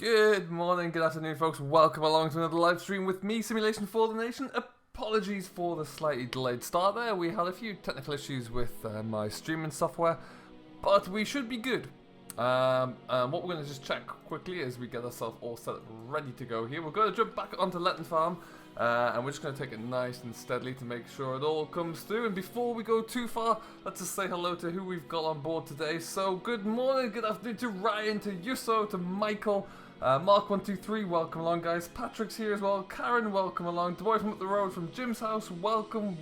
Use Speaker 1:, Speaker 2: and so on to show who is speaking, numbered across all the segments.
Speaker 1: Good morning, good afternoon folks, welcome along to another live stream with me, Simulation for the Nation. Apologies for the slightly delayed start there, we had a few technical issues with my streaming software, but we should be good. What we're going to just check quickly as we get ourselves all set up, ready to go here. We're going to jump back onto Letton Farm, and we're just going to take it nice and steadily to make sure it all comes through. And before we go too far, let's just say hello to who we've got on board today. So good morning, good afternoon to Ryan, to Yusso, to Michael, Mark123, welcome along guys. Patrick's here as well. Karen, welcome along. The boy from up the road from Jim's house, welcome.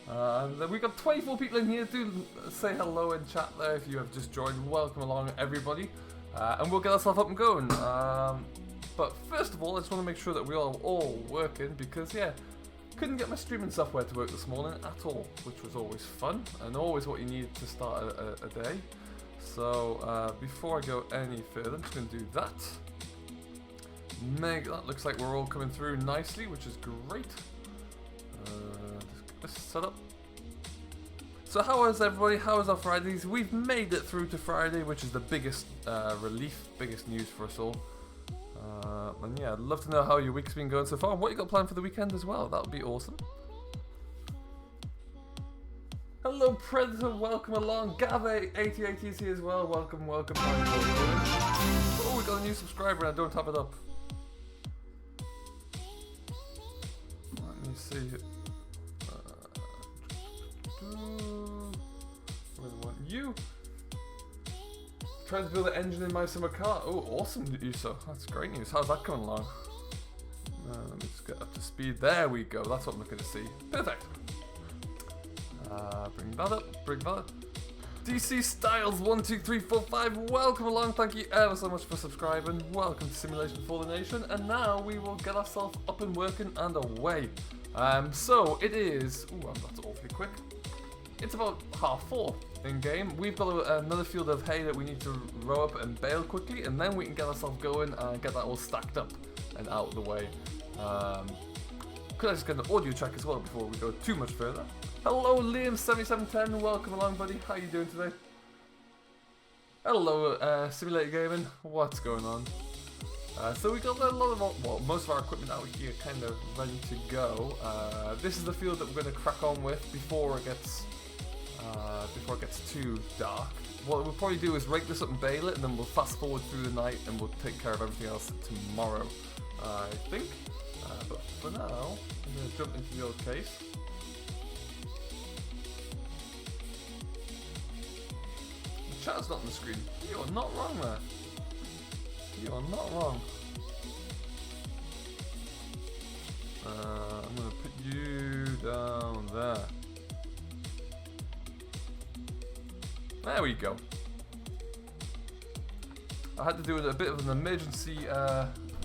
Speaker 1: And we've got 24 people in here. Do say hello in chat there if you have just joined. Welcome along everybody. And we'll get ourselves up and going. But first of all, I just want to make sure that we are all working because, yeah, couldn't get my streaming software to work this morning at all, which was always fun and always what you need to start a day. So before I go any further, I'm just going to do that. That looks like we're all coming through nicely, which is great. Just set up. So how is everybody? How is our Fridays? We've made it through to Friday, which is the biggest relief, biggest news for us all. And yeah, I'd love to know how your week's been going so far and what you got planned for the weekend as well. That would be awesome. Hello Predator, welcome along. Gave88 is here as well. Welcome. Oh, we got a new subscriber and I don't have it up. Let me see. Where do I want you? Trying to build an engine in my summer car. Oh, awesome, Yuso. That's great news. How's that coming along? Let me just get up to speed. There we go. That's what I'm looking to see. Perfect. Bring that up. DC Styles 12345. Welcome along. Thank you ever so much for subscribing. Welcome to Simulation for the Nation. And now we will get ourselves up and working and away. So it is. Ooh, that's awfully quick. It's about 4:30 in game. We've got another field of hay that we need to row up and bale quickly, and then we can get ourselves going and get that all stacked up and out of the way. Could I just get an audio check as well before we go too much further? Hello Liam7710, welcome along buddy, how you doing today? Hello Simulator Gaming, what's going on? So we got a lot of, well, most of our equipment out here kind of ready to go. This is the field that we're going to crack on with before it gets too dark. What we'll probably do is rake this up and bale it, and then we'll fast forward through the night and we'll take care of everything else tomorrow, I think. But for now, I'm going to jump into the old case. The chat's not on the screen. You are not wrong there. You are not wrong. I'm going to put you down there. There we go. I had to do a bit of an emergency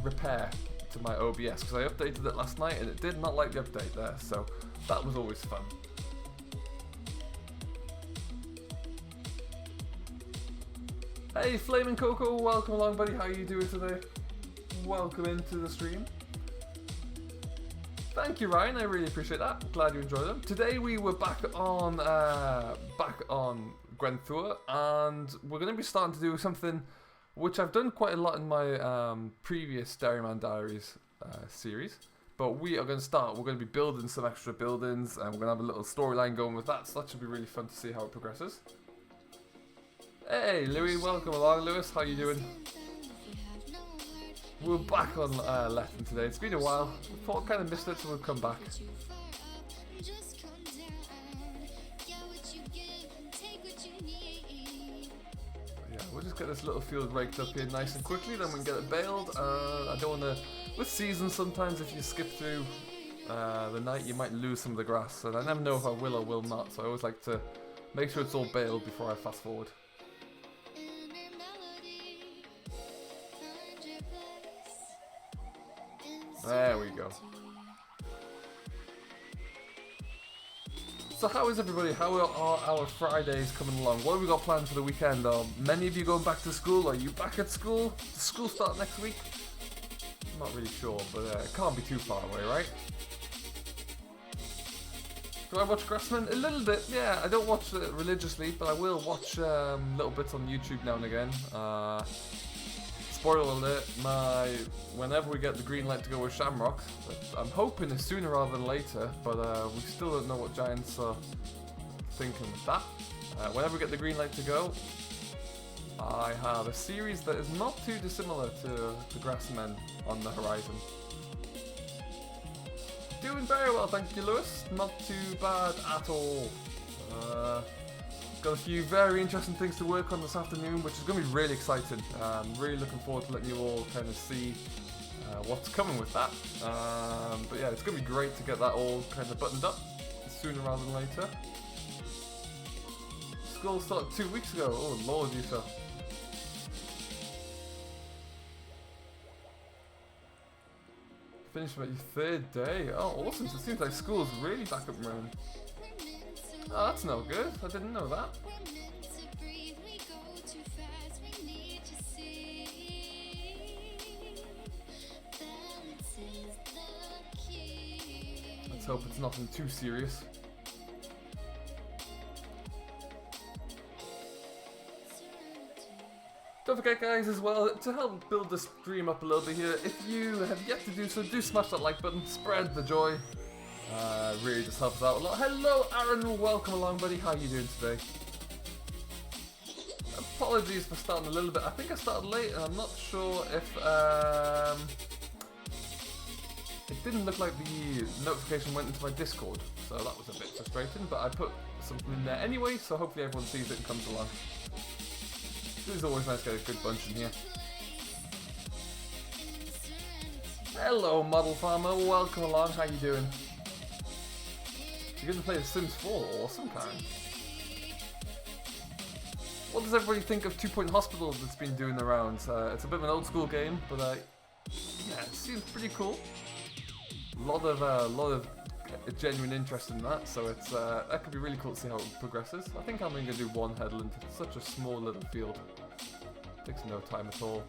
Speaker 1: repair to my OBS because I updated it last night and it did not like the update there, so that was always fun. Hey Flaming Coco, welcome along buddy, how are you doing today? Welcome into the stream. Thank you Ryan, I really appreciate that, glad you enjoyed them. Today we were back on Gwenthur, and we're going to be starting to do something which I've done quite a lot in my previous Dairyman Diaries series, but we are going to start, we're going to be building some extra buildings and we're going to have a little storyline going with that, so that should be really fun to see how it progresses. Hey Louis, welcome along Lewis, how you doing? We're back on Letton today, it's been a while, I thought I kind of missed it so we'll come back. We'll just get this little field raked up here nice and quickly, then we can get it baled. I don't want to, with seasons sometimes if you skip through the night you might lose some of the grass, and I never know if I will or will not, so I always like to make sure it's all baled before I fast forward. There we go. So how is everybody? How are our Fridays coming along? What have we got planned for the weekend? Are many of you going back to school? Are you back at school? Does school start next week? I'm not really sure, but it can't be too far away, right? Do I watch Grassman? A little bit, yeah. I don't watch it religiously, but I will watch little bits on YouTube now and again. spoiler alert, whenever we get the green light to go with Shamrock, I'm hoping it's sooner rather than later, but we still don't know what Giants are thinking with that. Whenever we get the green light to go, I have a series that is not too dissimilar to the Grassmen on the horizon. Doing very well, thank you, Lewis. Not too bad at all. Got a few very interesting things to work on this afternoon, which is going to be really exciting. I'm really looking forward to letting you all kind of see what's coming with that. But yeah, it's going to be great to get that all kind of buttoned up sooner rather than later. School started 2 weeks ago. Oh lord, you sir. Finished about your third day. Oh, awesome. So it seems like school's really back up and running. Oh, that's no good. I didn't know that. Let's hope it's nothing too serious. Don't forget, guys, as well, to help build the stream up a little bit here, if you have yet to do so, do smash that like button, spread the joy. Really just helps out a lot. Hello, Aaron, welcome along, buddy. How you doing today? Apologies for starting a little bit. I think I started late, and I'm not sure if it didn't look like the notification went into my Discord, so that was a bit frustrating. But I put something in there anyway, so hopefully everyone sees it and comes along. It is always nice to get a good bunch in here. Hello, Model Farmer. Welcome along. How you doing? You're going to play The Sims 4. Awesome, Karen. What does everybody think of 2 Point Hospital that's been doing the rounds? It's a bit of an old school game, but yeah, it seems pretty cool. A lot of genuine interest in that, so it's that could be really cool to see how it progresses. I think I'm going to do one headland. It's such a small little field. Takes no time at all.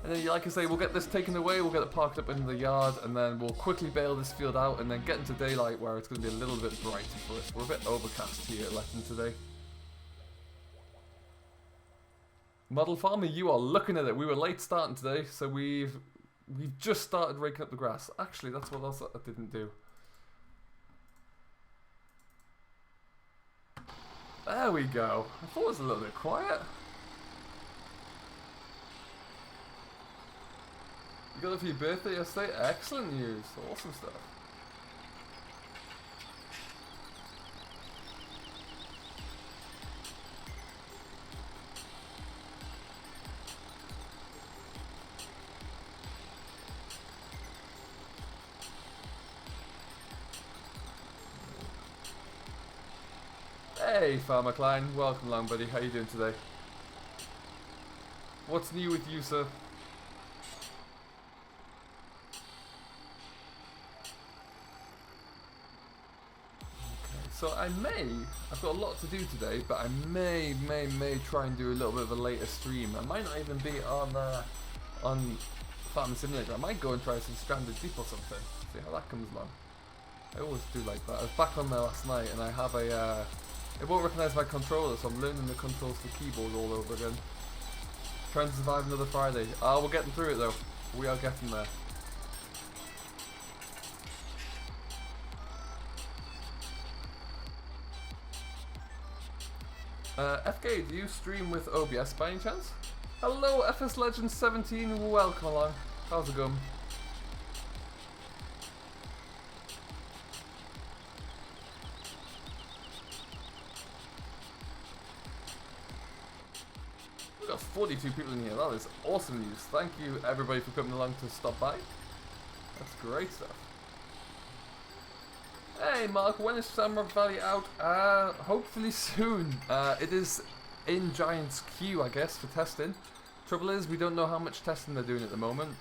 Speaker 1: And then, like I say, we'll get this taken away, we'll get it parked up in the yard, and then we'll quickly bail this field out, and then get into daylight where it's going to be a little bit brighter for us. We're a bit overcast here at Letton today. Model Farmer, you are looking at it. We were late starting today, so we've just started raking up the grass. Actually, that's what else I didn't do. There we go. I thought it was a little bit quiet. You got it for your birthday yesterday? Excellent news. Awesome stuff. Hey, Farmer Klein. Welcome along, buddy. How you doing today? What's new with you, sir? So I've got a lot to do today, but I may try and do a little bit of a later stream. I might not even be on Farming Simulator. I might go and try some Stranded Deep or something. See how that comes along. I always do like that. I was back on there last night, and I have a it won't recognise my controller, so I'm learning the controls for the keyboard all over again. Trying to survive another Friday. We're getting through it though. We are getting there. FK, do you stream with OBS by any chance? Hello, FS Legend 17, welcome along. How's it going? We've got 42 people in here, that is awesome news. Thank you everybody for coming along to stop by. That's great stuff. Hey Mark, when is Shamrock Valley out? Hopefully soon. It is in Giants queue, I guess, for testing. Trouble is, we don't know how much testing they're doing at the moment.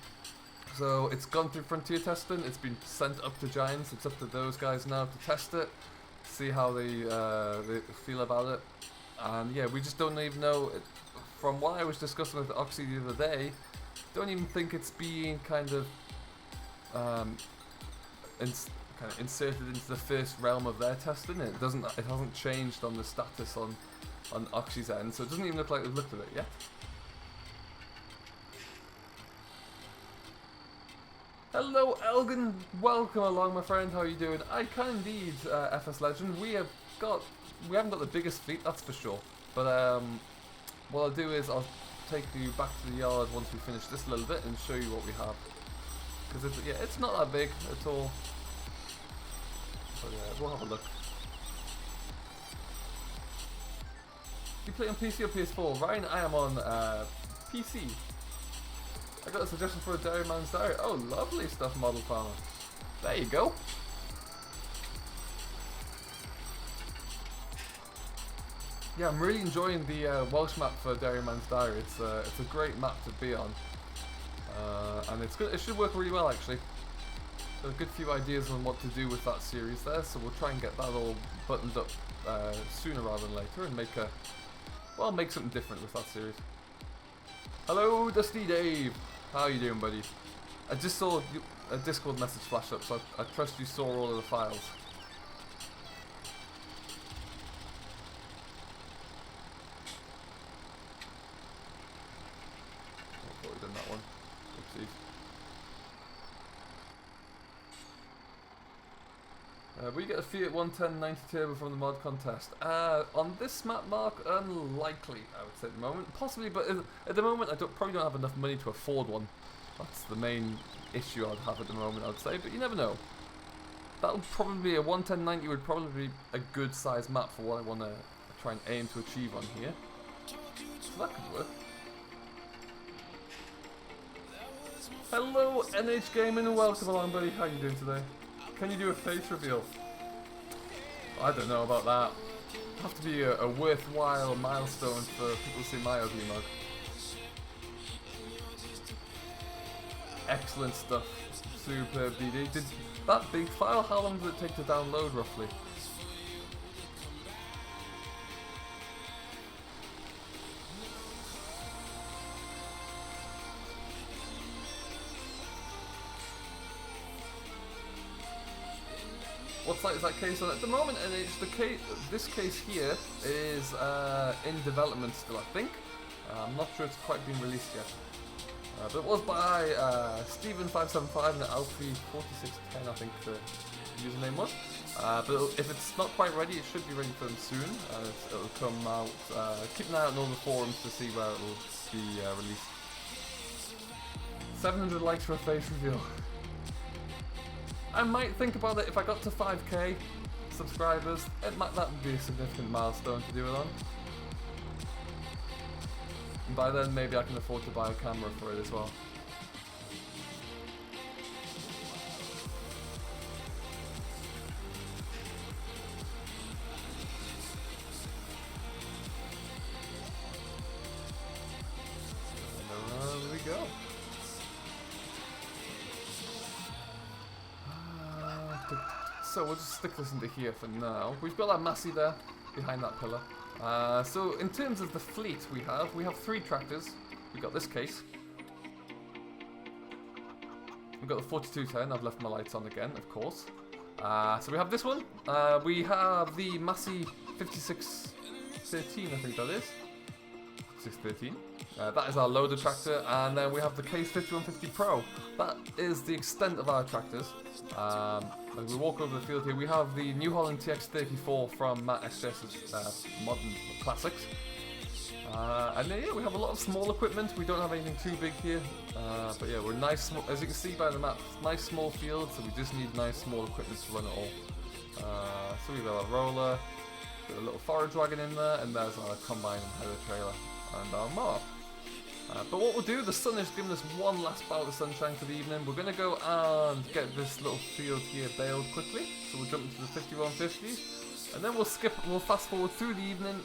Speaker 1: So it's gone through Frontier testing, it's been sent up to Giants, it's up to those guys now to test it, see how they feel about it. And yeah, we just don't even know. From what I was discussing with Oxy the other day, don't even think it's being kind of inserted into the first realm of their testing. It hasn't changed on the status on Oxy's end, so it doesn't even look like they've looked at it yet. Hello, Elgin. Welcome along, my friend. How are you doing? I can indeed, FS Legend. We haven't got the biggest fleet, that's for sure. But what I'll do is I'll take you back to the yard once we finish this little bit and show you what we have. Because it's not that big at all. But we'll have a look. You play on PC or PS4? Ryan, I am on PC. I got a suggestion for a Dairyman's Diary. Oh, lovely stuff, Model Farmer. There you go. Yeah, I'm really enjoying the Welsh map for Dairyman's Diary. It's a great map to be on, and it's good. It should work really well, actually. Got a good few ideas on what to do with that series there, so we'll try and get that all buttoned up sooner rather than later, and make something different with that series. Hello, Dusty Dave. How are you doing, buddy? I just saw a Discord message flash up, so I trust you saw all of the files. I've already done that one. Oopsies. Will you get a Fiat 110 90 Turbo from the mod contest? On this map, Mark, unlikely, I would say at the moment. Possibly, but at the moment I probably don't have enough money to afford one. That's the main issue I'd have at the moment, I'd say, but you never know. That would probably be a 110 90 would probably be a good size map for what I want to try and aim to achieve on here. So that could work. Hello, NH Gaming, welcome along, buddy. How you doing today? Can you do a face reveal? I don't know about that. It'll have to be a worthwhile milestone for people to see my ugly mug. Excellent stuff. Superb, DD. Did that big file, how long did it take to download roughly? What site is that case on? At the moment, and this case here is in development still, I think. I'm not sure it's quite been released yet. But it was by Steven575 and Alfie4610, I think the username was. But if it's not quite ready, it should be ready for them soon. It'll come out. Keep an eye out on all the forums to see where it will be released. 700 likes for a face reveal. I might think about it if I got to 5k subscribers. That would be a significant milestone to do it on. And by then, maybe I can afford to buy a camera for it as well. And there we go. So we'll just stick this into here for now. We've got our Massey there, behind that pillar. So in terms of the fleet we have 3 tractors. We've got this case. We've got the 4210, I've left my lights on again, of course. So we have this one. We have the Massey 5613, I think that is. 613. That is our loader tractor, and then we have the Case 5150 Pro. That is the extent of our tractors. As we walk over the field here, we have the New Holland TX34 from Matt SJS's Modern Classics. And then, yeah, we have a lot of small equipment. We don't have anything too big here, but yeah, we're nice. As you can see by the map, nice small field, so we just need nice small equipment to run it all. So we've got a roller, got a little forage wagon in there, and there's our combine and header trailer, and our mower. But what we'll do, the sun has given us one last bout of sunshine for the evening. We're going to go and get this little field here baled quickly. So we'll jump into the 5150, and then we'll fast forward through the evening,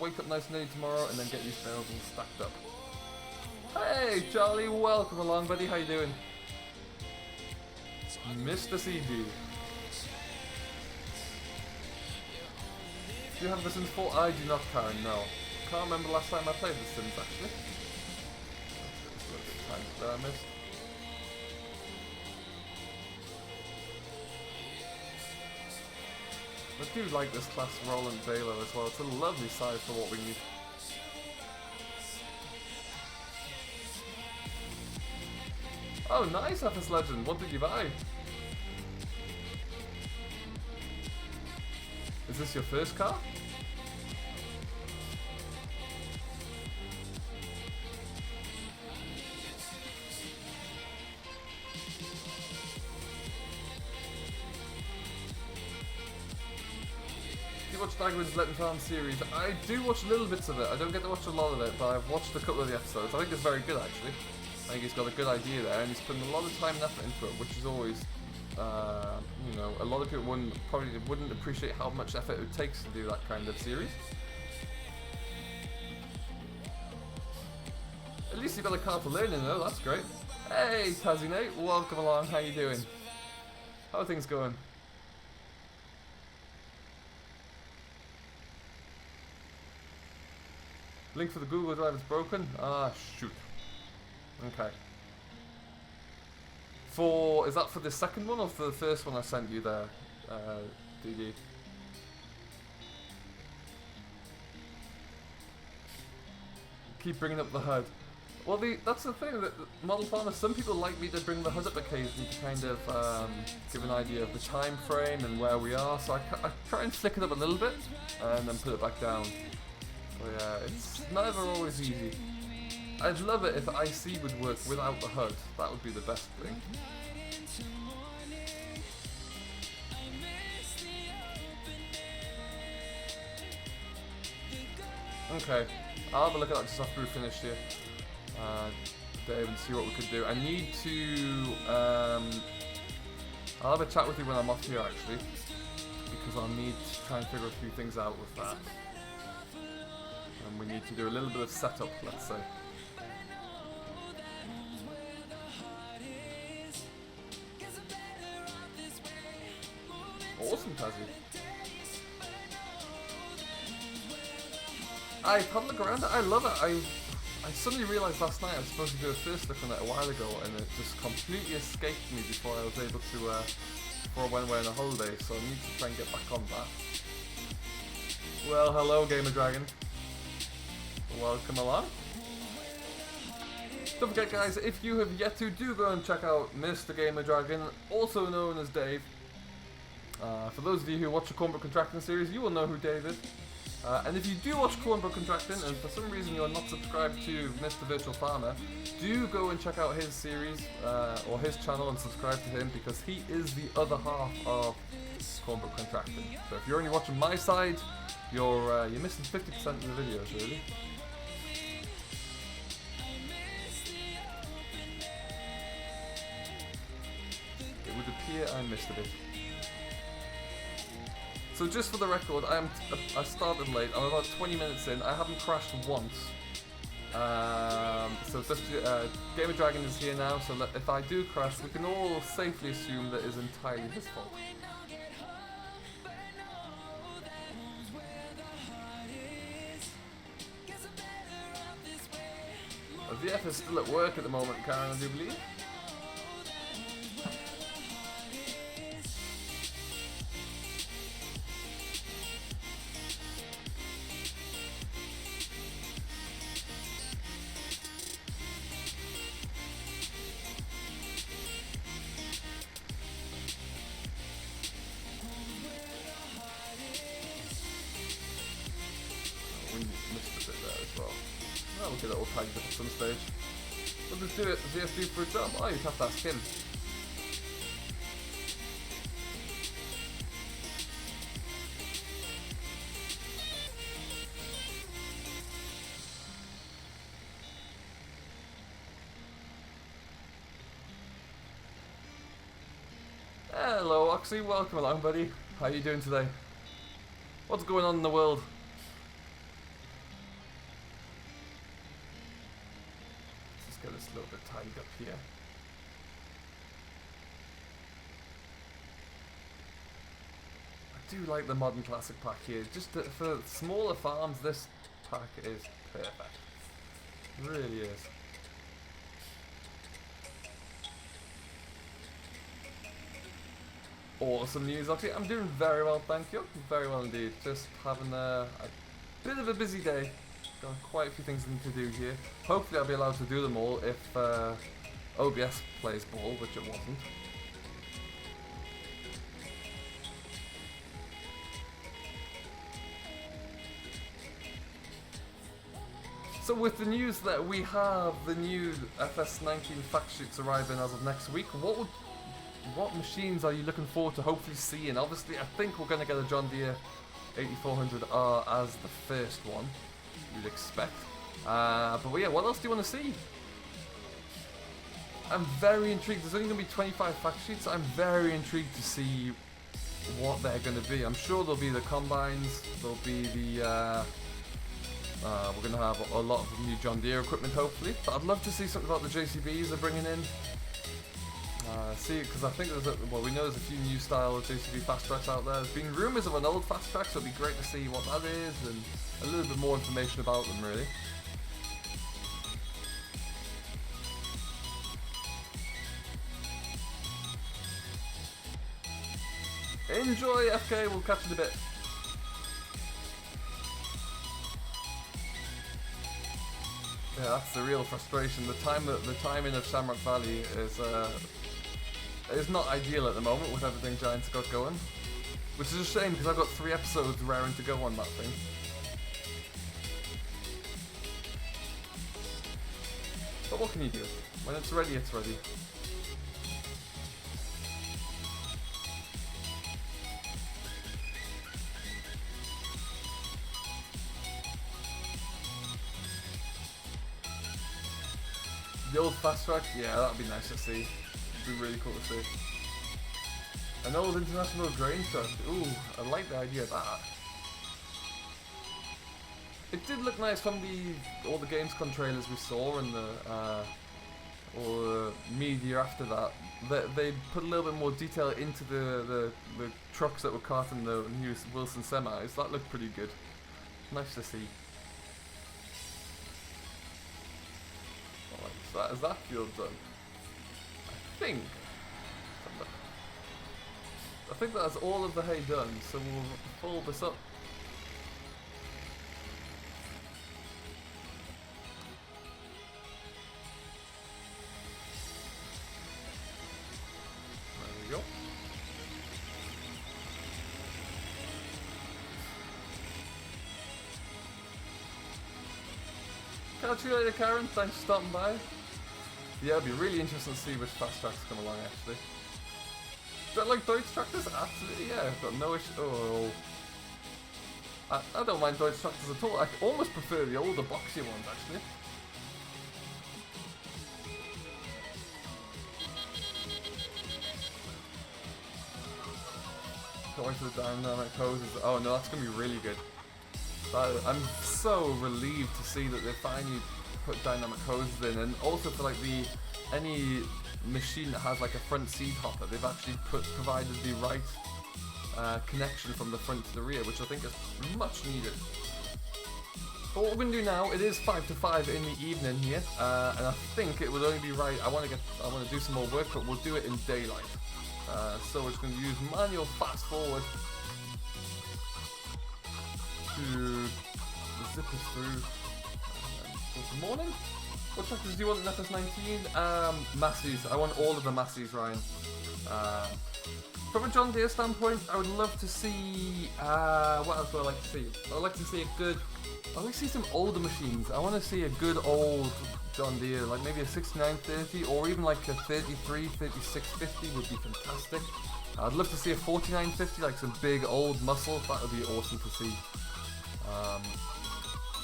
Speaker 1: wake up nice and early tomorrow, and then get these bales all stacked up. Hey Charlie, welcome along, buddy. How you doing? Mr. CG. Do you have The Sims 4? I do not, Karen, no. Can't remember last time I played The Sims, actually. That I missed. I do like this class Roland baler as well. It's a lovely size for what we need. Oh, nice, FS Legend. What did you buy? Is this your first car? Do you watch Dagwood's Letton Farm series? I do watch little bits of it. I don't get to watch a lot of it, but I've watched a couple of the episodes. I think it's very good, actually. I think he's got a good idea there, and he's putting a lot of time and effort into it, which is always, you know, a lot of people probably wouldn't appreciate how much effort it takes to do that kind of series. At least you've got a car for learning, though. That's great. Hey, Tazzy Nate, welcome along. How you doing? How are things going? Link for the Google Drive is broken. Ah, shoot. Okay. Is that for the second one or for the first one I sent you there, DD? Keep bringing up the HUD. Well, that's the thing, that Model Farmer, some people like me to bring the HUD up occasionally to kind of give an idea of the time frame and where we are, so I try and flick it up a little bit and then put it back down. So yeah, it's never always easy. I'd love it if IC would work without the HUD. That would be the best thing. Okay, I'll have a look at that just after we finish here, Dave, and see what we could do. I need to, I'll have a chat with you when I'm off here actually, because I'll need to try and figure a few things out with that. And we need to do a little bit of setup, let's say. Awesome, Tazzy. I've had a look around it, I love it. I suddenly realised last night I was supposed to do a first look on it a while ago, and it just completely escaped me before I was able to, before I went away on a holiday, so I need to try and get back on that. Well, hello Gamer Dragon. Welcome along. Don't forget guys, if you have yet to, do go and check out Mr. Gamer Dragon, also known as Dave. For those of you who watch the Cornbrook Contracting series, you will know who Dave is. And if you do watch Cornbrook Contracting, and for some reason you're not subscribed to Mr. Virtual Farmer, do go and check out his series, or his channel, and subscribe to him, because he is the other half of Cornbrook Contracting. So if you're only watching my side, you're missing 50% of the videos, really. It would appear I missed a bit. So just for the record, I started late. I'm about 20 minutes in. I haven't crashed once. So just Gamer Dragon is here now. So if I do crash, we can all safely assume that it's entirely his fault. VF is still at work at the moment, Karen, I do believe. We'll get it all tagged up at some stage. What does VS do for a job? Oh, you'd have to ask him. Hello Oxy, welcome along buddy. How are you doing today? What's going on in the world? Get this a little bit tied up here. I do like the modern classic pack here. Just for smaller farms, this pack is perfect. It really is. Awesome news, actually. I'm doing very well, thank you. Very well indeed. Just having a bit of a busy day. Got quite a few things I need to do here. Hopefully I'll be allowed to do them all if OBS plays ball, which it wasn't. So with the news that we have the new FS19 fact sheets arriving as of next week, what machines are you looking forward to hopefully seeing? Obviously, I think we're going to get a John Deere 8400R as the first one, you'd expect. But yeah, what else do you want to see? I'm very intrigued. There's only going to be 25 fact sheets. I'm very intrigued to see what they're going to be. I'm sure there'll be the combines, there'll be the... we're going to have a lot of new John Deere equipment, hopefully. But I'd love to see something about the JCBs they're bringing in. Because I think we know there's a few new style JCB fast tracks out there. There's been rumours of an old fast track, so it'd be great to see what that is and a little bit more information about them, really. Enjoy, FK. We'll catch you in a bit. Yeah, that's the real frustration. The timing of Shamrock Valley is not ideal at the moment with everything Giants got going, which is a shame because I've got 3 episodes raring to go on that thing. But what can you do? When it's ready, it's ready. The old fast track, yeah, that'd be nice to see. It'd be really cool to see. An old international grain truck. Ooh, I like the idea of that. It did look nice from all the Gamescom trailers we saw and the media after that. They put a little bit more detail into the trucks that were carting the new Wilson semis. That looked pretty good. Nice to see. Is that field done? I think that's all of the hay done, so we'll fold this up. There we go. Catch you later, Karen. Thanks for stopping by. Yeah, it'd be really interesting to see which fast tracks come along, actually. Do I like Deutsch tractors? Absolutely, yeah. I've got no issue. Oh. I don't mind Deutsch tractors at all. I almost prefer the older boxy ones, actually. Going to the dynamic hoses. Oh no, that's going to be really good. I'm so relieved to see that they finally put dynamic hoses in, and also for like any machine that has like a front seed hopper, they've actually provided the right connection from the front to the rear, which I think is much needed. But what we're going to do now, it is 5 to 5 in the evening here, and I think it would only be right. I want to do some more work, but we'll do it in daylight. So we're just going to use manual fast forward to zip us through. Good morning. What tractors do you want in FS19? Massies. I want all of the Massies, Ryan. From a John Deere standpoint, I would love to see. What else would I like to see? I'd like to see I'd like to see some older machines. I want to see a good old John Deere, like maybe a 6930 or even like a 33, 3650 would be fantastic. I'd love to see a 4950, like some big old muscle. That would be awesome to see.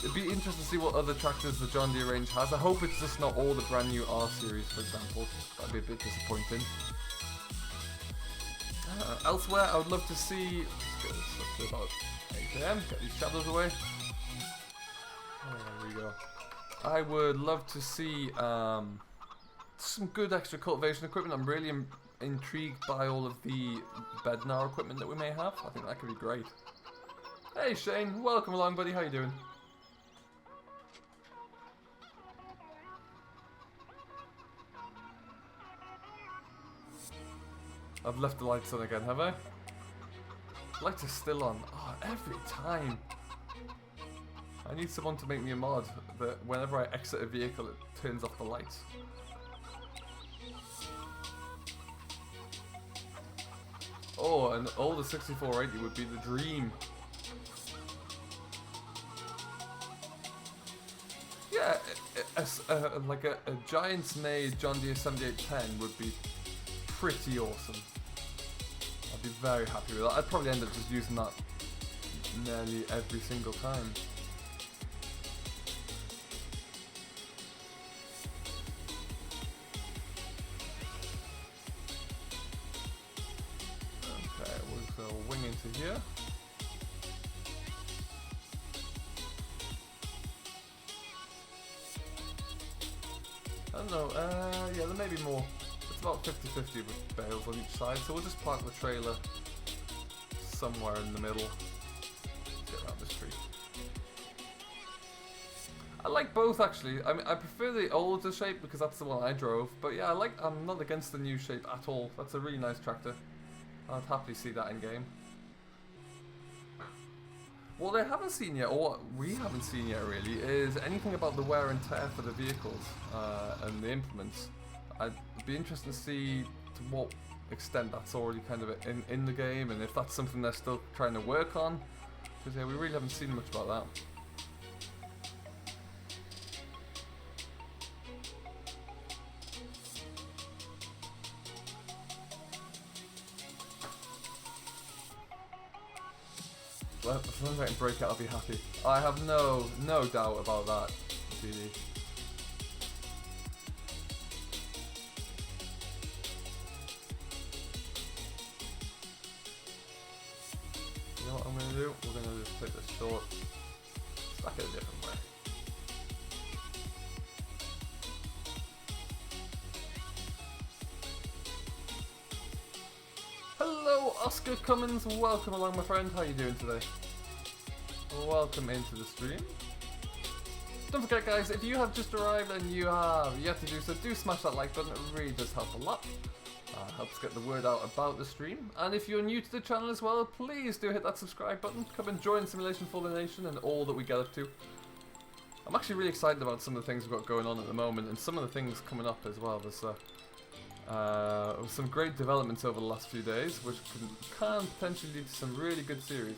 Speaker 1: It'd be interesting to see what other tractors the John Deere range has. I hope it's just not all the brand new R series, for example. That'd be a bit disappointing. Elsewhere, I would love to see. Let's get this up to about 8 AM. Get these shadows away. There we go. I would love to see some good extra cultivation equipment. I'm really intrigued by all of the Bednar equipment that we may have. I think that could be great. Hey Shane, welcome along, buddy. How you doing? I've left the lights on again, have I? Lights are still on. Oh, every time. I need someone to make me a mod that whenever I exit a vehicle, it turns off the lights. Oh, an older 6480 would be the dream. Yeah, like a Giants-made John Deere 7810 would be pretty awesome. I'd be very happy with that. I'd probably end up just using that nearly every single time. Okay, we'll go wing into here. I don't know, yeah, there may be more. It's about 50-50 with bales on each side, so we'll just park the trailer somewhere in the middle. Let's get around this tree. I like both actually. I mean, I prefer the older shape because that's the one I drove, but yeah, I'm not against the new shape at all. That's a really nice tractor. I'd happily see that in game. What I haven't seen yet, or what we haven't seen yet really, is anything about the wear and tear for the vehicles and the implements. I'd be interested to see to what extent that's already kind of in the game, and if that's something they're still trying to work on. Because yeah, we really haven't seen much about that. Well, as long as I can break it, I'll be happy. I have no doubt about that, GD. You know what I'm going to do? We're going to just take this short, stack it a different way. Hello, Oscar Cummins. Welcome along, my friend. How are you doing today? Welcome into the stream. Don't forget, guys, if you have just arrived and you have yet to do so, do smash that like button. It really does help a lot. Helps get the word out about the stream. And if you're new to the channel as well, please do hit that subscribe button. Come and join Simulation for the Nation and all that we get up to. I'm actually really excited about some of the things we've got going on at the moment, and some of the things coming up as well. There's some great developments over the last few days, which can potentially lead to some really good series.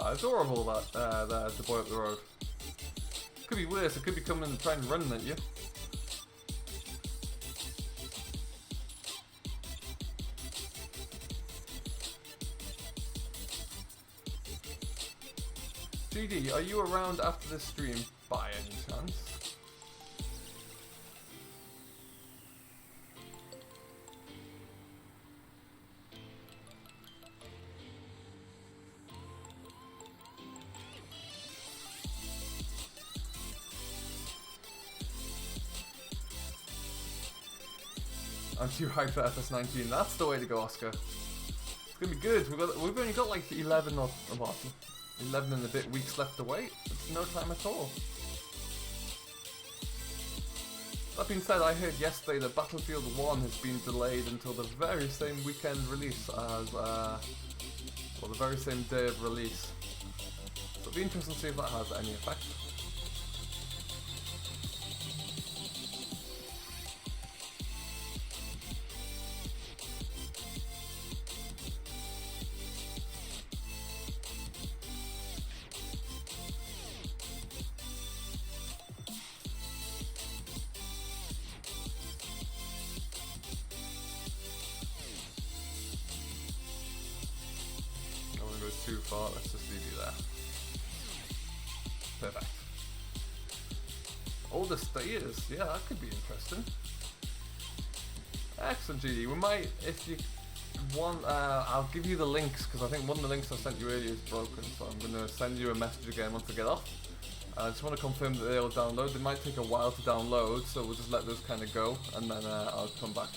Speaker 1: Adorable that the boy up the road. Could be worse. It could be coming and trying to run at you. GD, are you around after this stream by any chance? I'm too hyped for FS19. That's the way to go, Oscar. It's gonna be good. We've only got like 11 or what? 11 and a bit weeks left to wait. It's no time at all. That being said, I heard yesterday that Battlefield 1 has been delayed until the very same weekend release as, well, the very same day of release. So it'll be interesting to see if that has any effect. Too far, let's just leave you there. Perfect. Older staters, yeah, that could be interesting. Excellent, GD. We might, if you want, I'll give you the links, because I think one of the links I sent you earlier is broken, so I'm going to send you a message again once I get off. I just want to confirm that they'll download. They might take a while to download, so we'll just let those kind of go, and then I'll come back.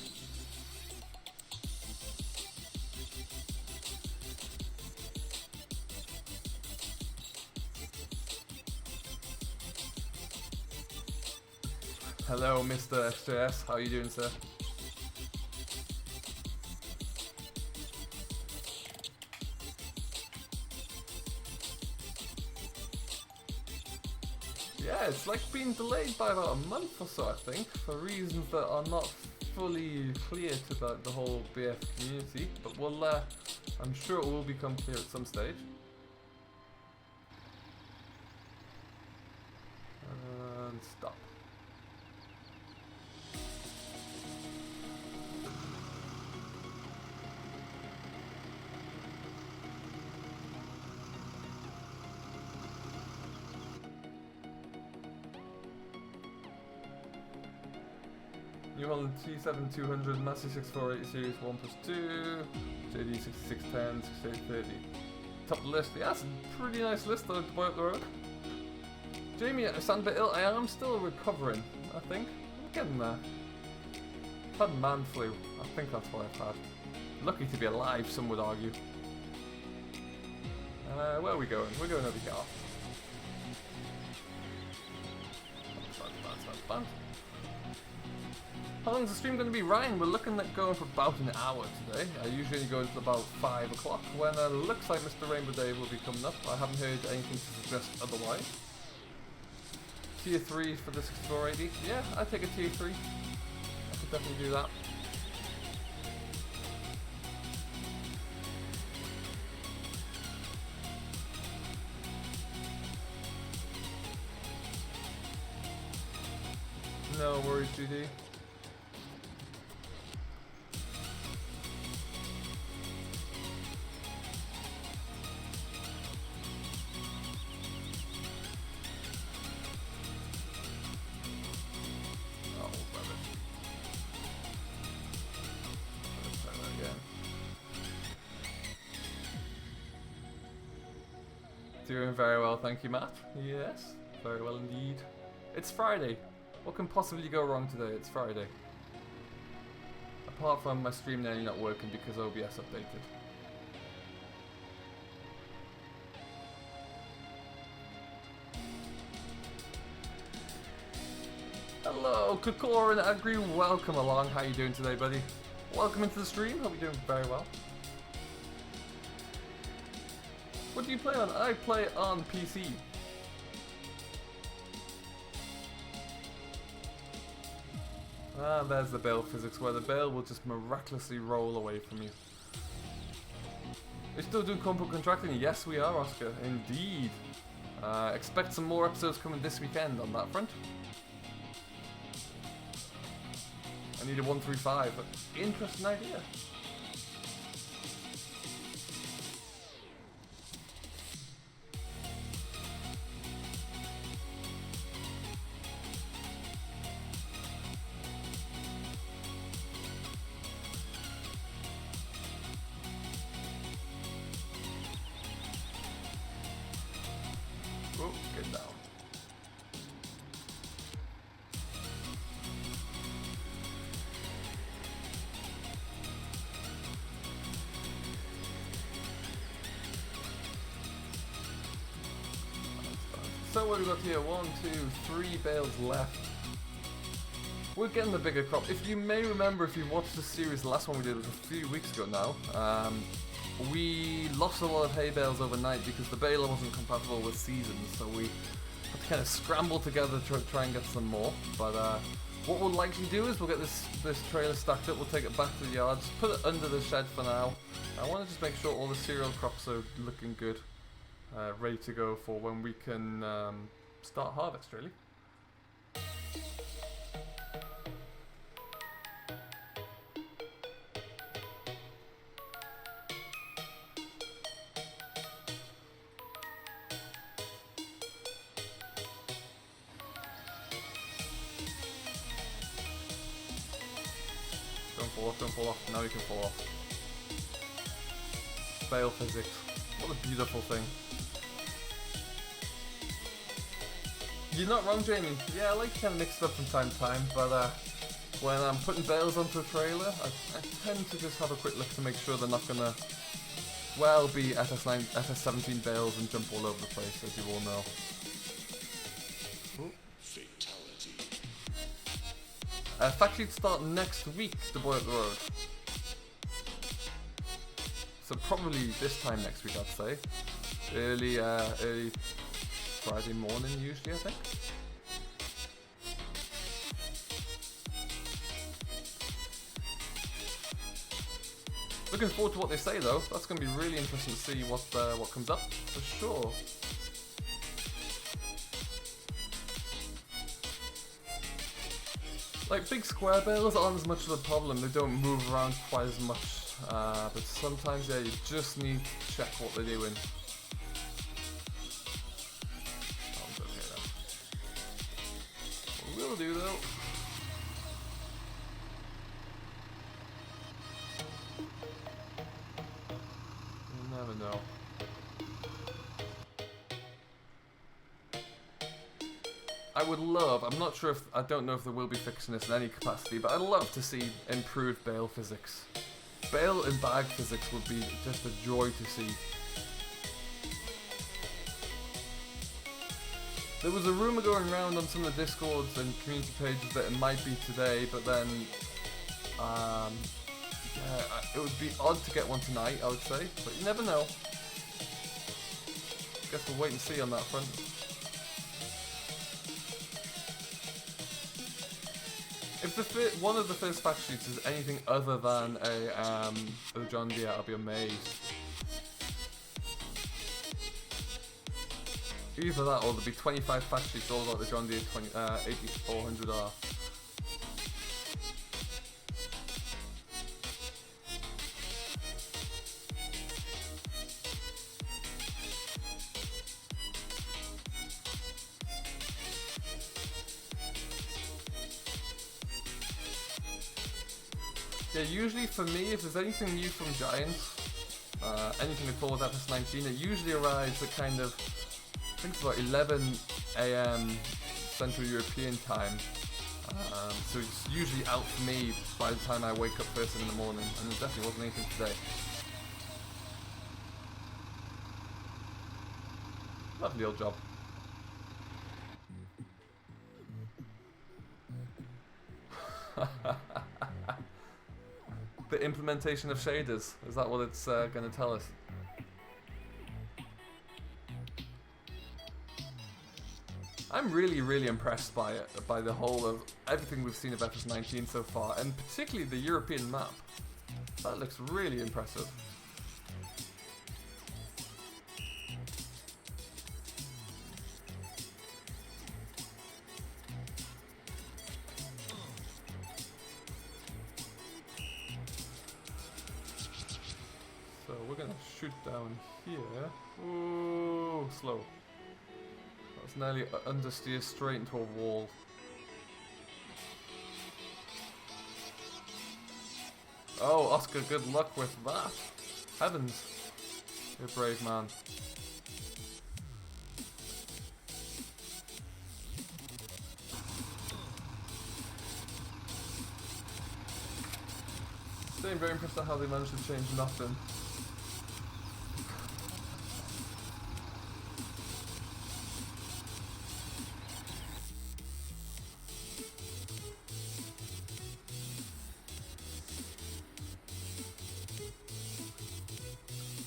Speaker 1: Hello, Mr. SJS. How are you doing, sir? it's like being delayed by about a month or so, I think, for reasons that are not fully clear to the whole BF community, but we'll, I'm sure it will become clear at some stage. And stop. New Holland T7200, Massey 6480 Series 1+2, JD 6610, 6830. Top of the list. Yeah, that's a pretty nice list though to buy up the road. Jamie, I sound a bit ill. I am still recovering, I think. I'm getting there. I've had man flu. I think that's what I've had. Lucky to be alive, some would argue. Where are we going? We're going over here. Band. How long is the stream going to be, Ryan? We're looking at going for about an hour today. I usually go to about 5 o'clock when it looks like Mr. Rainbow Dave will be coming up. I haven't heard anything to suggest otherwise. Tier 3 for the 6480. Yeah, I'd take a tier 3. I could definitely do that. No worries, GD. Doing very well, thank you, Matt. Yes, very well indeed. It's Friday. What can possibly go wrong today? It's Friday. Apart from my stream nearly not working because OBS updated. Hello, Kokor and Agri, welcome along. How you doing today, buddy? Welcome into the stream. Hope you're doing very well. What do you play on? I play on PC. Ah, there's the bale physics, where the bale will just miraculously roll away from you. We still do combo contracting? Yes, we are, Oscar. Indeed. Expect some more episodes coming this weekend on that front. I need a 135, but interesting idea. So what do we got here? 1, 2, 3 bales left. We're getting the bigger crop. If you may remember, if you watched the series, the last one we did was a few weeks ago now. We lost a lot of hay bales overnight because the baler wasn't compatible with seasons, so we had to kind of scramble together to try and get some more. But what we'll likely do is we'll get this trailer stacked up, we'll take it back to the yards, put it under the shed for now. I want to just make sure all the cereal crops are looking good. Ready to go for when we can start harvest, really. Don't fall off. Now you can fall off. Bale physics. What a beautiful thing. You're not wrong, Jamie. Yeah, I like to kind of mix it up from time to time, but when I'm putting bales onto a trailer, I tend to just have a quick look to make sure they're not gonna, well, be FS9, FS17 bales and jump all over the place, as you all know. Ooh. Fatality. Factory start next week, the boy up the road. So probably this time next week, I'd say. Early Friday morning, usually, I think. Looking forward to what they say though. That's going to be really interesting to see what comes up for sure. Like, big square bales aren't as much of a problem, they don't move around quite as much, but sometimes, yeah, you just need to check what they're doing. Oh, okay then. What we'll do though, you never know. I would love, I'm not sure if, I don't know if they will be fixing this in any capacity, but I'd love to see improved bale physics. Bale and bag physics would be just a joy to see. There was a rumour going around on some of the discords and community pages that it might be today, but then, yeah, it would be odd to get one tonight, I would say, but you never know. Guess we'll wait and see on that front. If one of the first fact sheets is anything other than a John Deere, I'll be amazed. Either that or there'll be 25 fact sheets all about the John Deere 8400R. Yeah, usually for me, if there's anything new from Giants, anything at all with FS19, it usually arrives at kind of, I think it's about 11 AM Central European time. So it's usually out for me by the time I wake up first thing in the morning, and there definitely wasn't anything today. Lovely old job. The implementation of shaders, is that what it's going to tell us? I'm really impressed by it, by the whole of everything we've seen of FS19 so far, and particularly the European map. That looks really impressive. So we're gonna shoot down here. Ooh, slow. That's nearly understeer straight into a wall. Oh, Oscar, good luck with that. Heavens. You're a brave man. I'm very impressed at how they managed to change nothing.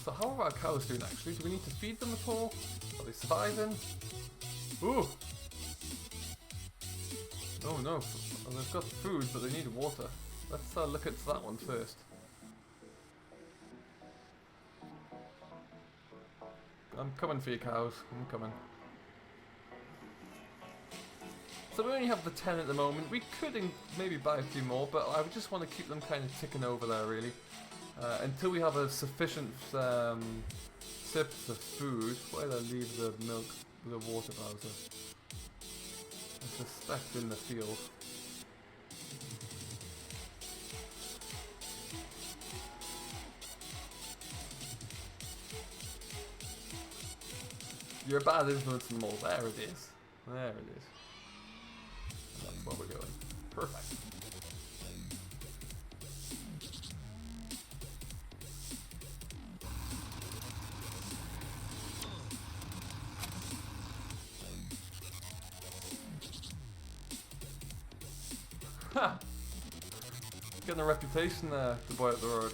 Speaker 1: So how are our cows doing actually? Do we need to feed them at all? Are they surviving? Ooh! Oh no, they've got food but they need water. Let's look at that one first. I'm coming for you cows, I'm coming. So we only have the 10 at the moment. We could maybe buy a few more, but I would just want to keep them kind of ticking over there really. Until we have a sufficient sips of food. Where did I leave the milk, the water bowser? I suspect in the field. You're a bad influence in them all. There it is. There it is. And that's where we're going. Perfect. Ha! Getting a reputation there, the boy up the road.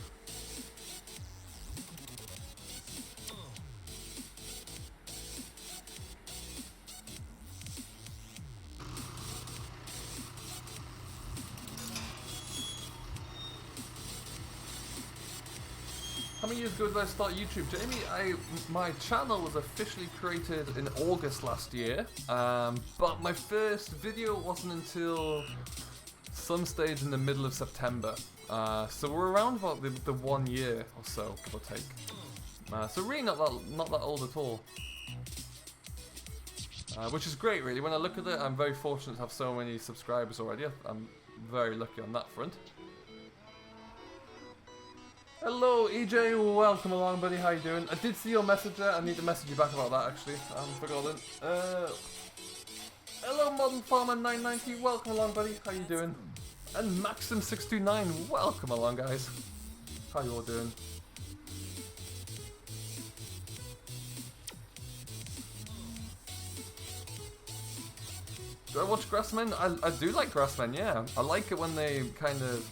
Speaker 1: many years ago did I start YouTube, Jamie? My channel was officially created in August last year, but my first video wasn't until some stage in the middle of September. So we're around about the 1 year or so, give or take. So really not that old at all. Which is great, really. When I look at it, I'm very fortunate to have so many subscribers already. I'm very lucky on that front. Hello, EJ. Welcome along, buddy. How you doing? I did see your message there. I need to message you back about that, actually. I haven't forgotten. Hello, Modern Farmer 990. Welcome along, buddy. How you doing? And Maxim629. Welcome along, guys. How you all doing? Do I watch Grassmen? I do like Grassmen, yeah. I like it when they kind of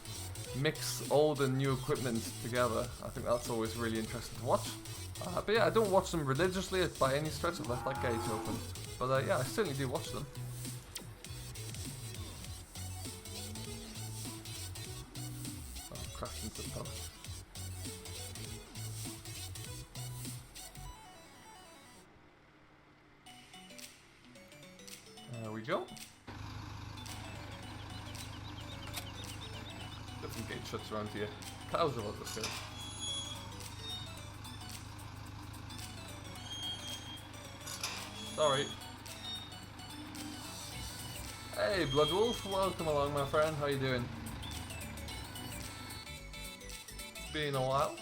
Speaker 1: mix old and new equipment together. I think that's always really interesting to watch. But yeah, I don't watch them religiously by any stretch. I've left that gate open. But yeah, I certainly do watch them. Oh, crashed into the post. There we go. Got some gate shuts around here. Cows are about this go. Sorry. Hey, Bloodwolf, welcome along, my friend. How you doing? It's been a while.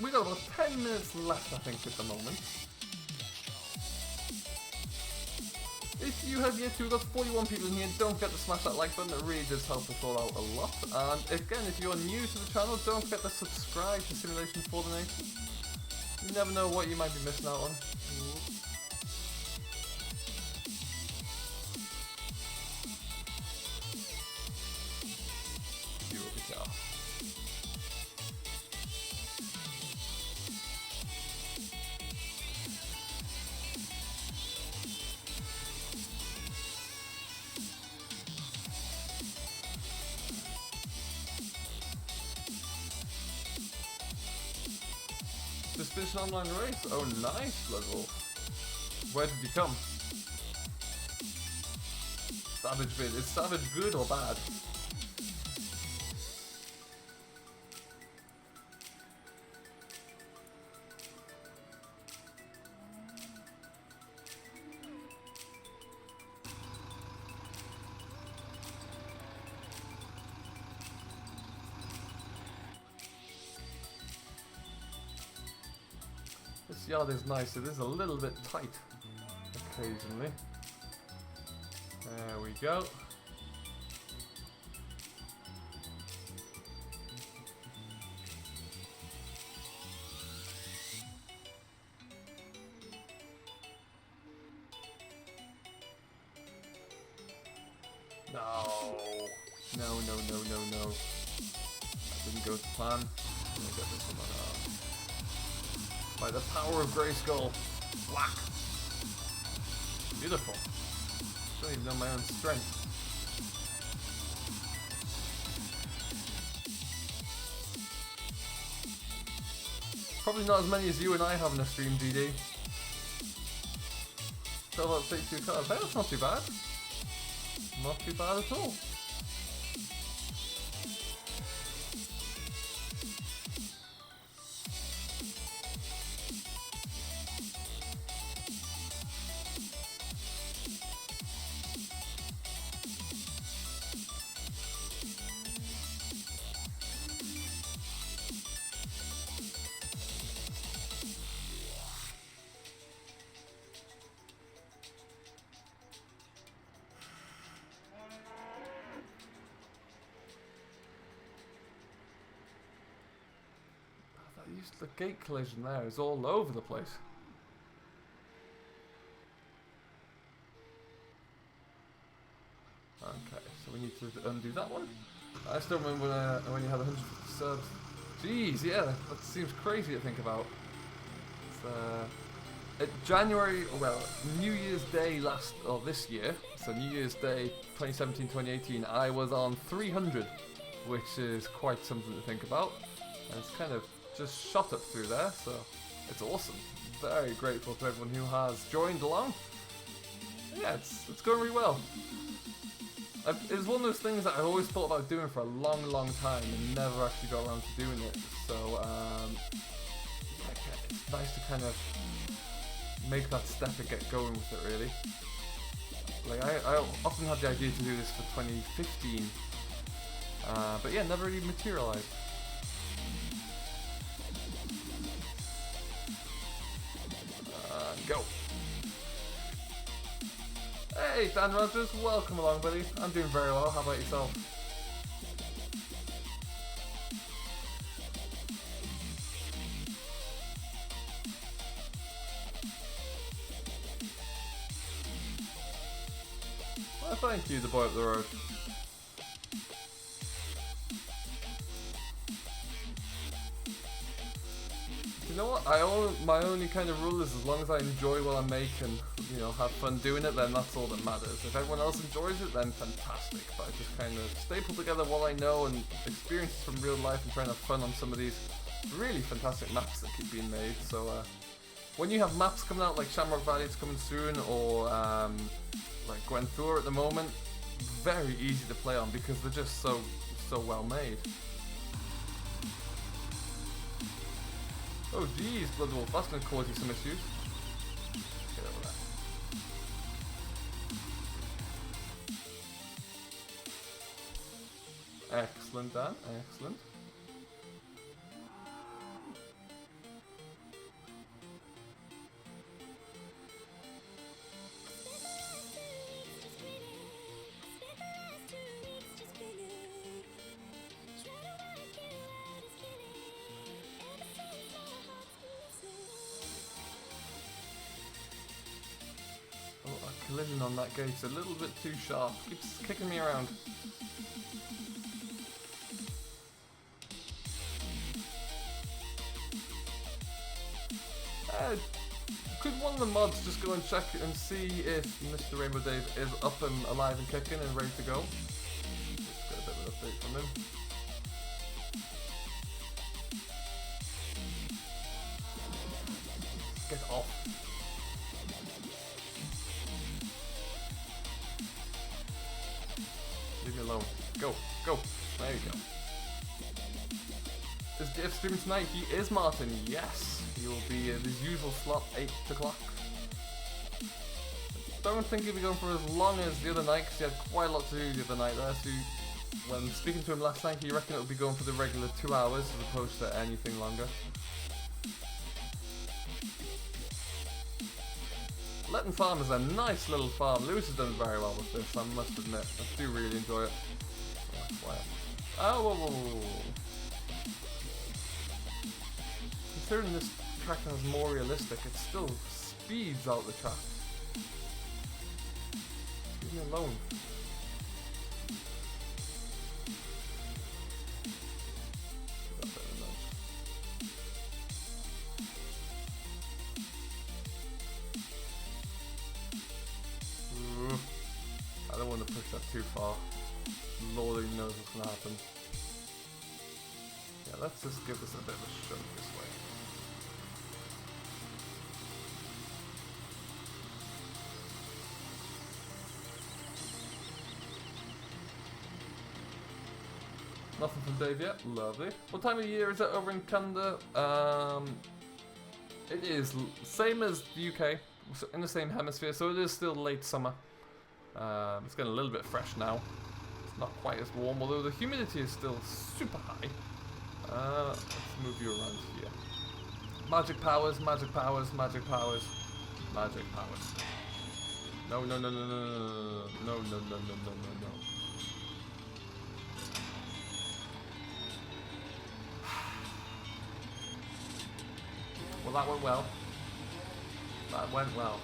Speaker 1: We got about 10 minutes left, I think, at the moment. If you have yet to, we've got 41 people in here. Don't forget to smash that like button. It really does help us all out a lot. And again, if you're new to the channel, don't forget to subscribe to Simulation for the Nation. You never know what you might be missing out on. Just finished an online race? Oh, nice, Bloodwolf. Where did you come? Savage vid. Is Savage good or bad? This yard is nice. It is a little bit tight occasionally. There we go. No. No, no, no, no, no. That didn't go to plan. Let me get this one on. By the power of Grayskull. Whack! Beautiful. Don't even know my own strength. Probably not as many as you and I have in a stream, GD. So about 62 cards. That's not too bad. Not too bad at all. The gate collision there is all over the place. Okay, so we need to undo that one. I still remember when you had 150 subs. Jeez, yeah, that seems crazy to think about. It's, January, well, New Year's Day this year, so New Year's Day 2017-2018, I was on 300, which is quite something to think about. And it's kind of just shot up through there, so it's awesome. Very grateful to everyone who has joined along. Yeah, it's going really well. It was one of those things that I always thought about doing for a long, long time and never actually got around to doing it. So, it's nice to kind of make that step and get going with it, really. Like, I often had the idea to do this for 2015, but yeah, never really materialized. Go. Hey, Dan Rogers, welcome along, buddy. I'm doing very well. How about yourself? Well, thank you, the boy up the road. You know what? My only kind of rule is as long as I enjoy what I make and, you know, have fun doing it, then that's all that matters. If everyone else enjoys it, then fantastic. But I just kind of staple together what I know and experiences from real life and trying to have fun on some of these really fantastic maps that keep being made. So when you have maps coming out like Shamrock Valley is coming soon, or like Gwenthur at the moment, very easy to play on because they're just so well made. Oh geez, Blood Wolf, that's going to cause you some issues. Get over that. Excellent, Dan, excellent. Collision on that gate's a little bit too sharp. Keeps kicking me around. Could one of the mods just go and check and see if Mr. Rainbow Dave is up and alive and kicking and ready to go? Just got a bit of an update from him. Get off. Leave me alone. Go, go. There you go. Is Dave streaming tonight? He is, Martin. Yes. He will be in his usual slot, 8 o'clock. Don't think he'll be going for as long as the other night, because he had quite a lot to do the other night there. So when speaking to him last night, he reckoned it would be going for the regular 2 hours as opposed to anything longer. Letton Farm is a nice little farm. Lewis has done very well with this, I must admit. I do really enjoy it. Oh, whoa, whoa, whoa. Considering this track is more realistic, it still speeds out the track. Leave me alone. I don't want to push that too far. Lord only knows what's going to happen. Yeah, let's just give this a bit of a shove this way. Nothing from Dave yet. Lovely. What time of year is it over in Canada? It is same as the UK, in the same hemisphere, so it is still late summer. It's getting a little bit fresh now. It's not quite as warm, although the humidity is still super high. Let's move you around here. Magic powers, magic powers, magic powers, magic powers. No, no, no, no, no, no, no, no, no, no, no, no, no. Well, that went well. That went well.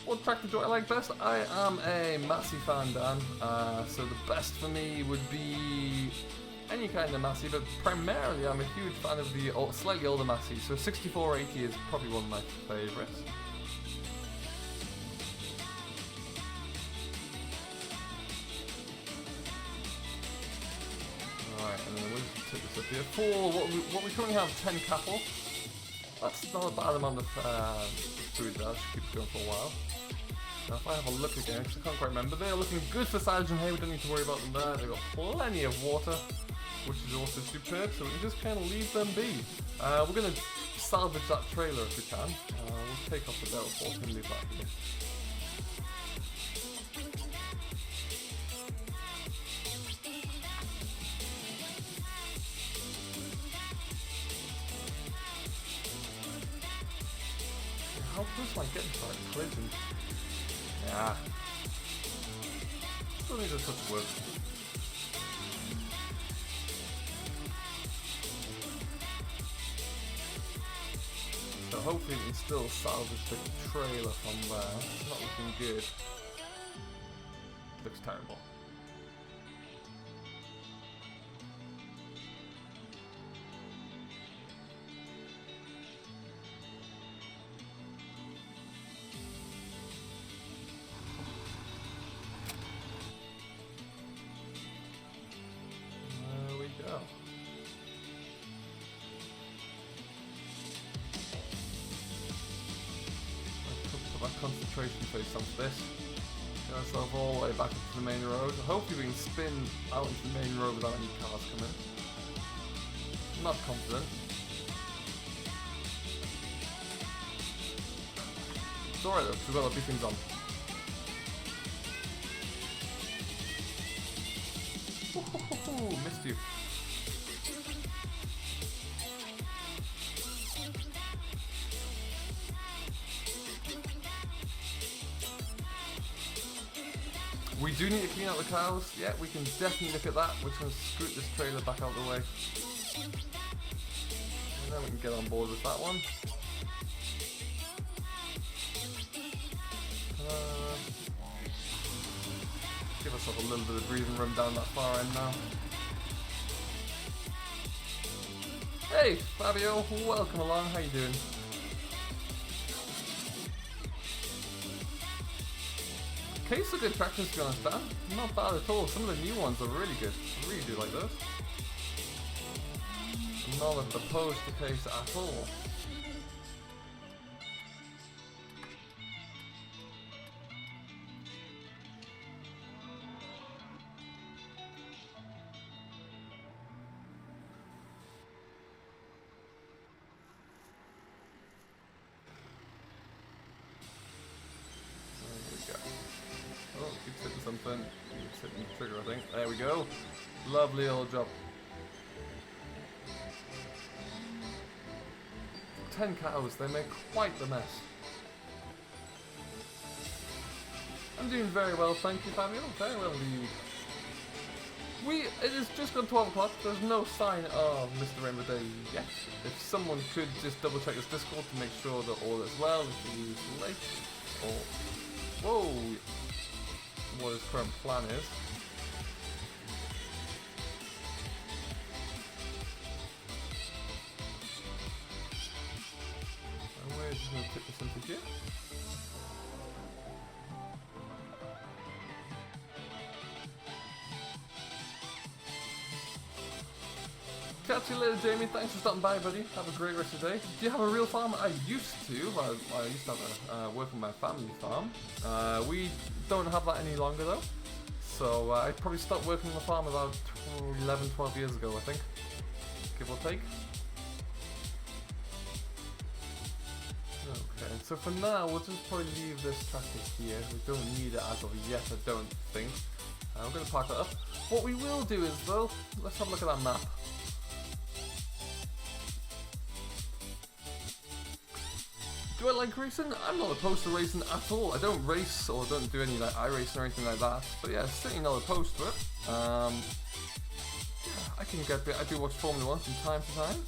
Speaker 1: What tractor do I like best? I am a massive fan, Dan. So the best for me would be any kind of Massey, but primarily I'm a huge fan of the slightly older Massey, so 6480 is probably one of my favourites. Alright, and then we'll take this up here. For what we currently have 10 cattle. That's not a bad amount of food there, should keep going for a while. Now if I have a look again, because I can't quite remember, they're looking good for silage and hay, we don't need to worry about them there. They've got plenty of water, which is also superb, so we can just kind of leave them be. We're going to salvage that trailer if we can. We'll take off the belt force and leave that here. How close am I getting to that collision? Yeah. Still need a touch of work. So hopefully we can still salvage the trailer from there. It's not looking good. Looks terrible. Concentration phase onto this. Get ourselves all the way back into the main road. Hopefully we can spin out into the main road without any cars coming. I'm not confident. It's alright though, because we've got a few things on. Ooh, missed you. We do need to clean out the cows. Yeah, we can definitely look at that. We're just going to scoot this trailer back out of the way. And then we can get on board with that one. Give ourselves a little bit of breathing room down that far end now. Hey, Fabio, welcome along. How you doing? Case of good tractors, to be honest, Dan. Not bad at all. Some of the new ones are really good. I really do like those. Not opposed to Case at all. Keeps hitting something. Keeps hitting the trigger, I think. There we go. Lovely old job. 10 cows, they make quite the mess. I'm doing very well, thank you, Fabio. Very well indeed. It has just gone 12 o'clock. There's no sign of Mr. Rainbow Day yet. If someone could just double check this Discord to make sure that all is well, if he's late or... Whoa! What his current plan is. And we're just going to put this into here. Catch you later, Jamie. Thanks for stopping by, buddy. Have a great rest of the day. Do you have a real farm? I used to. I used to have work on my family farm. We don't have that any longer, though. So I probably stopped working on the farm about 11, 12 years ago, I think. Give or take. Okay, so for now, we'll just probably leave this tractor here. We don't need it as of yet, I don't think. I'm going to park that up. What we will do is, though, let's have a look at that map. Do I like racing? I'm not opposed to racing at all. I don't race or don't do any like iRacing or anything like that. But yeah, certainly not opposed to it. Yeah, I can get bit. I do watch Formula 1 from time to time.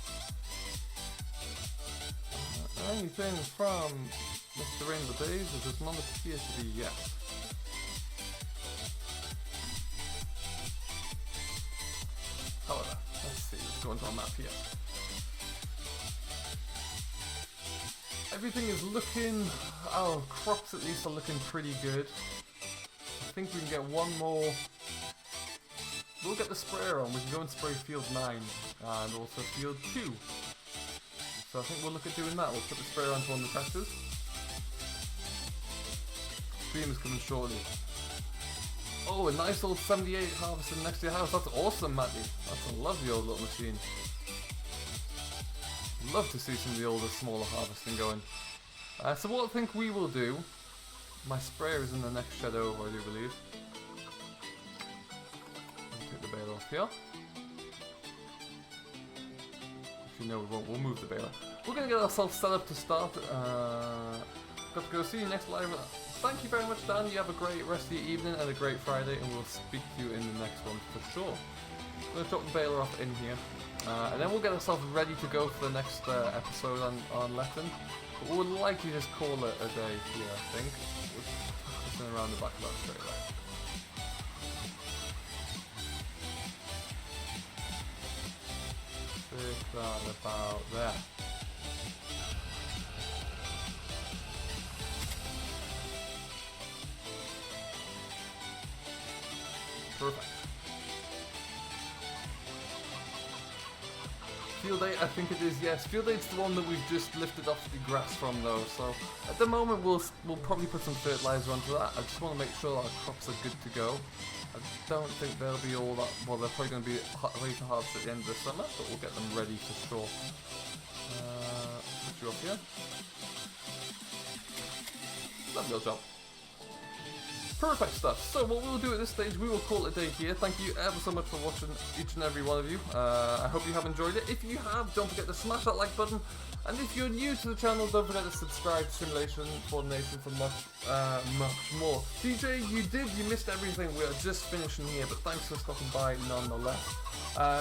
Speaker 1: Anything from Mr. Rainbow Days, it does not appear to be yet. However, go into our map here. Everything is looking, our crops at least are looking pretty good. I think we can get one more. We'll get the sprayer on. We can go and spray field 9 and also field 2. So I think we'll look at doing that. We'll put the sprayer onto one of the tractors. Stream is coming shortly. Oh, a nice old 78 harvesting next to your house. That's awesome, Matty. That's a lovely old little machine. Love to see some of the older, smaller harvesting going. So what I think we will do, my sprayer is in the next shed over, I do believe. I'll take the baler off here. Actually, no, we won't. We'll move the baler. We're going to get ourselves set up to start. Got to go. See you next live. Thank you very much, Dan. You have a great rest of your evening and a great Friday, and we'll speak to you in the next one for sure. I'm going to drop the baler off in here. And then we'll get ourselves ready to go for the next episode on Letton. But we'll likely just call it a day here, I think. We're just around the back of that straight away. Stick that about there. Perfect. Field 8, I think it is, yes. Field 8's the one that we've just lifted off the grass from though, so at the moment we'll probably put some fertilizer onto that. I just want to make sure our crops are good to go. I don't think they'll be all that, well, they're probably going to be ready to harvest at the end of the summer, but we'll get them ready for sure. Put you up here. Lovely job. Perfect stuff. So what we'll do at this stage, we will call it a day here. Thank you ever so much for watching, each and every one of you. I hope you have enjoyed it. If you have, don't forget to smash that like button. And if you're new to the channel, don't forget to subscribe to Simulation Coordination for much more. DJ, you missed everything. We are just finishing here, but thanks for stopping by nonetheless.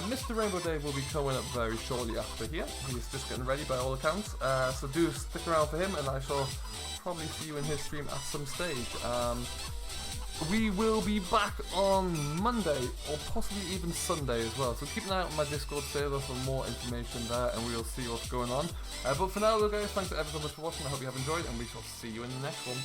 Speaker 1: Mr. Rainbow Dave will be coming up very shortly after here. He's just getting ready by all accounts. So do stick around for him, and I shall probably see you in his stream at some stage. We will be back on Monday, or possibly even Sunday as well, so keep an eye out on my Discord server for more information there, and we will see what's going on. But for now though guys, thanks ever so much for watching. I hope you have enjoyed, and we shall see you in the next one.